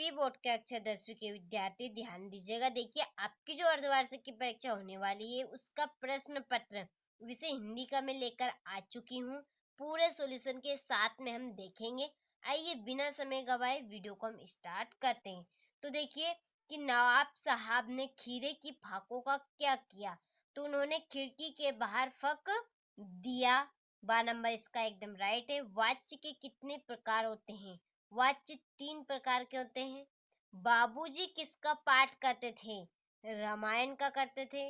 Pre board के कक्षा 10वीं के विद्यार्थी ध्यान दीजिएगा। देखिए, आपकी जो अर्धवार्षिक की परीक्षा होने वाली है उसका प्रश्न पत्र विषय हिंदी का मैं लेकर आ चुकी हूँ। पूरे सॉल्यूशन के साथ में हम देखेंगे। आइए बिना समय गवाए वीडियो को हम स्टार्ट करते हैं। तो देखिए कि नवाब साहब ने खीरे की फाकों का क्या किया, तो उन्होंने खिड़की के बाहर फक दिया। बा नंबर इसका एकदम राइट है। वाच्य के कितने प्रकार होते हैं? वाच्य 3 प्रकार के होते हैं। बाबूजी किसका पाठ करते थे? रामायण का करते थे।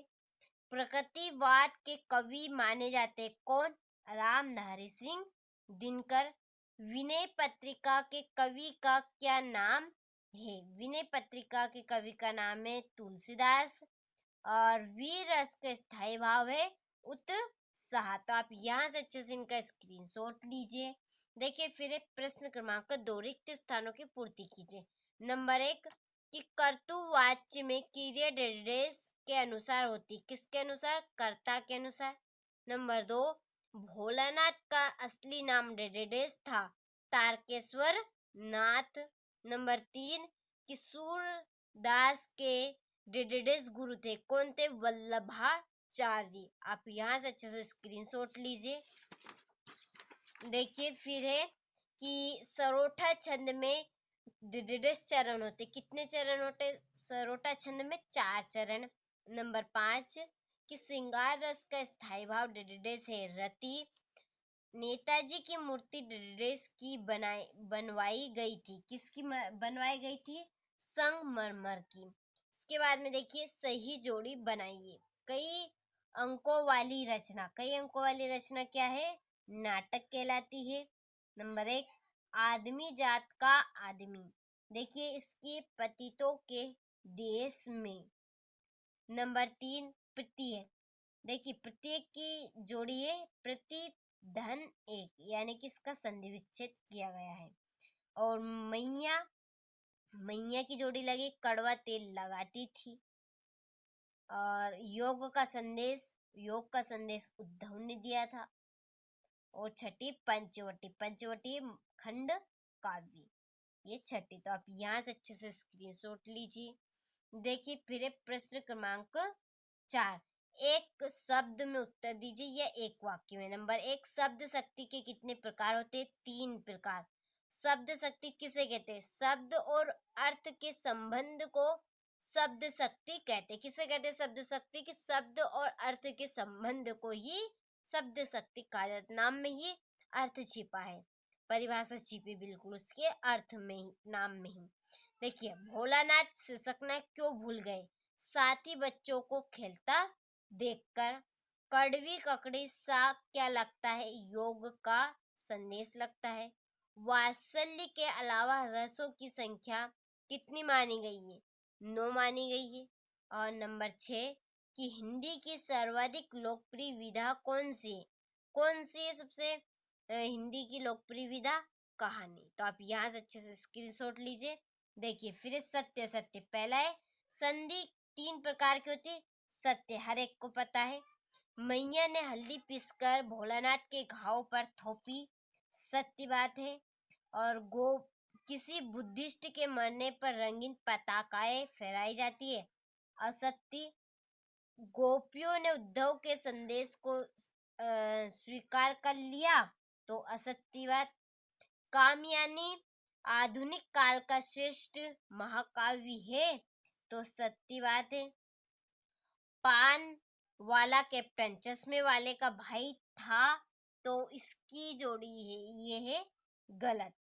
प्रकृतिवाद के कवि माने जाते कौन? रामधारी सिंह दिनकर। विनय पत्रिका के कवि का क्या नाम है? विनय पत्रिका के कवि का नाम है तुलसीदास। और वीर रस का स्थायी भाव है उत्साह। तो आप यहाँ से अच्छे से इनका स्क्रीनशॉट लीजिए। देखिए फिर प्रश्न क्रमांक 2 रिक्त स्थानों की पूर्ति कीजिए। नंबर 1 कि कर्तुवाच्य में क्रिया डेडेस के अनुसार होती, किसके अनुसार? कर्ता के अनुसार। नंबर 2 भोलानाथ का असली नाम डेडेस था, तारकेश्वर नाथ। नंबर 3 कि सूरदास के डेडेस गुरु थे, कौन थे? वल्लभाचार्य। आप यहाँ से अच्छे से स्क्रीनशॉट लीजिए। देखिए फिर है कि सरोठा छंद में डेडेस चरण होते, कितने चरण होते? सरोठा छंद में 4 चरण। नंबर 5 कि श्रृंगार रस का स्थायी भाव डेडेस है, रति। नेताजी की मूर्ति डेडेस की बनवाई गई थी, किसकी बनवाई गई थी? संगमरमर की। इसके बाद में देखिए सही जोड़ी बनाइए। कई अंकों वाली रचना, कई अंकों वाली रचना क्या है? नाटक कहलाती है। नंबर 1 आदमी जात का आदमी, देखिए इसके पतितों के देश में। नंबर 3 प्रत्यय, देखिए प्रत्येक की जोड़ी है प्रति धन एक, यानी कि इसका संधि विच्छेद किया गया है। और मैया, मैया की जोड़ी लगी कड़वा तेल लगाती थी। और योग का संदेश उद्धव ने दिया था। और छठी पंचवटी, पंचवटी खंड काव्य, ये छठी। तो आप यहाँ से अच्छे से स्क्रीनशॉट लीजिए। देखिए फिर प्रश्न क्रमांक 4 एक शब्द में उत्तर दीजिए या एक वाक्य में। नंबर 1 शब्द शक्ति के कितने प्रकार होते हैं? 3 प्रकार। शब्द शक्ति किसे कहते हैं? शब्द और अर्थ के संबंध को शब्द शक्ति कहते हैं। किसे कहते हैं शब्द शक्ति? कि शब्द और अर्थ के संबंध को ही शब्द शक्ति कहा जाता है। नाम में ही अर्थ छिपा है, परिभाषा छिपी बिल्कुल उसके अर्थ में ही, नाम में ही। देखिए भोलानाथ सिसकना क्यों भूल गए? साथी बच्चों को खेलता देखकर। कड़वी ककड़ी सा क्या लगता है? योग का संदेश लगता है। वात्सल्य के अलावा रसों की संख्या कितनी मानी गई है? 9 मानी गई है। और नंबर 6 कि हिंदी की सर्वाधिक लोकप्रिय विधा कौन सी है? कौन सी है सबसे हिंदी की लोकप्रिय विधा? कहानी। तो आप यहाँ से अच्छे से स्क्रीनशॉट लीजिए। देखिए फिर सत्य, सत्य पहला है। संधि 3 प्रकार की होती है, सत्य हर एक को पता है। मैया ने हल्दी पीसकर भोलानाथ के घाव पर थोपी, सत्य बात है। और किसी बुद्धिस्ट के मरने पर रंगीन पताकाएं फहराई जाती है, असत्य। गोपियों ने उद्धव के संदेश को स्वीकार कर लिया, तो असत्य बात। कामयानी आधुनिक काल का श्रेष्ठ महाकाव्य है, तो सत्य बात है। पान वाला कैप्टन चश्मे वाले का भाई था, तो इसकी जोड़ी है ये है गलत।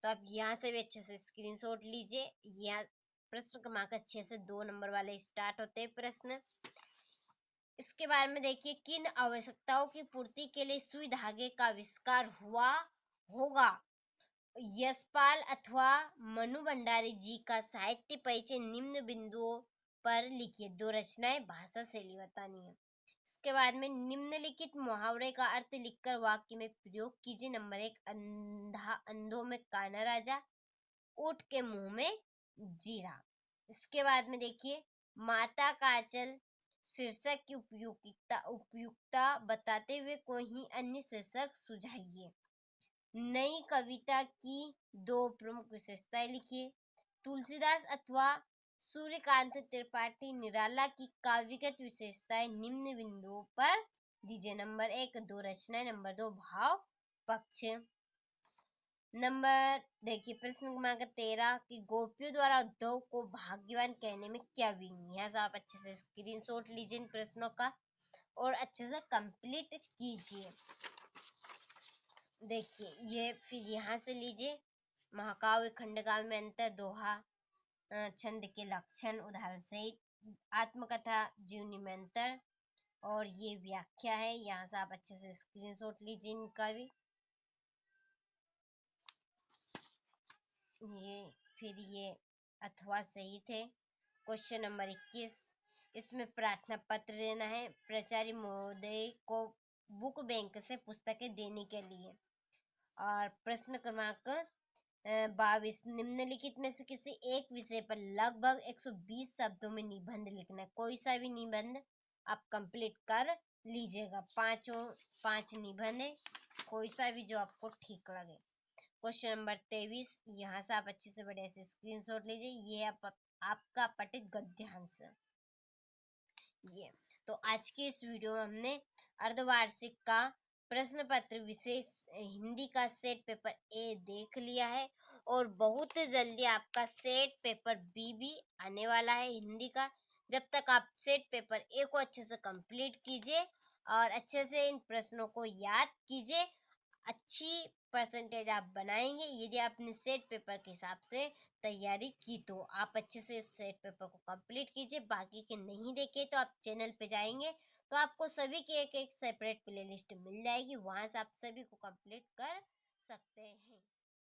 तो आप यहाँ से भी अच्छे से स्क्रीनशॉट लीजिए। यहाँ प्रश्न क्रमांक 6 से 2 नंबर वाले स्टार्ट होते हैं प्रश्न। इसके बारे में देखिए किन आवश्यकताओं की पूर्ति के लिए सुई धागे का आविष्कार हुआ होगा? यशपाल अथवा मनु भंडारी जी का साहित्य परिचय निम्न बिंदुओं पर लिखिए। 2 रचनाएं, भाषा शैली बतानी है। इसके बाद में निम्नलिखित मुहावरे का अर्थ लिखकर वाक्य में प्रयोग कीजिए। नंबर 1 अंधों में काना राजा, ऊंट के मुंह में जीरा। इसके बाद में देखिए माता का आंचल शीर्षक की उपयुक्तता बताते हुए कोई अन्य शीर्षक सुझाइए। नई कविता की 2 प्रमुख विशेषताएं लिखिए। तुलसीदास अथवा सूर्यकांत त्रिपाठी निराला की काव्यगत विशेषताएं निम्न बिंदुओं पर दीजिए। नंबर 1 दो रचनाएं, नंबर 2 भाव पक्ष। नंबर देखिए प्रश्न क्रमांक 13 कि गोपियों द्वारा उद्धव को भाग्यवान कहने में क्या विघ्न। यहाँ से आप अच्छे से स्क्रीनशॉट लीजिए इन प्रश्नों का और अच्छे से कंप्लीट कीजिए। देखिए ये फिर यहाँ से लीजिए, महाकाव्य खंडकाव्य में अंतर, दोहा छंद के लक्षण उदाहरण सहित, आत्मकथा जीवनी में अंतर, और ये व्याख्या है। यहाँ से आप अच्छे से स्क्रीनशॉट लीजिए इनका भी। ये अथवा सहित है। क्वेश्चन नंबर 21, इसमें प्रार्थना पत्र देना है प्राचार्य महोदय को बुक बैंक से पुस्तकें देने के लिए। और प्रश्न क्रमांक 22, निम्नलिखित में से किसी एक विषय पर लगभग 120 शब्दों में निबंध लिखना है। कोई सा भी निबंध आप कंप्लीट कर लीजिएगा। 5 निबंध है, कोई सा भी जो आपको ठीक लगे। क्वेश्चन नंबर 23, यहाँ से आप अच्छे से बढ़िया से स्क्रीनशॉट लीजिए। ये आपका पठित गद्यांश। ये तो आज के इस वीडियो में हमने अर्धवार्षिक का प्रश्न पत्र विशेष हिंदी का सेट पेपर ए देख लिया है और बहुत जल्दी आपका सेट पेपर बी भी आने वाला है हिंदी का। जब तक आप सेट पेपर ए को अच्छे से कंप्लीट कीजिए और अच्छे से इन प्रश्नों को याद कीजिए, अच्छी परसेंटेज आप बनाएंगे। यदि आपने सेट पेपर के हिसाब से तैयारी की तो आप अच्छे से सेट पेपर को कंप्लीट कीजिए। बाकी के नहीं देखे तो आप चैनल पे जाएंगे तो आपको सभी की एक सेपरेट प्लेलिस्ट मिल जाएगी, वहां से आप सभी को कंप्लीट कर सकते हैं।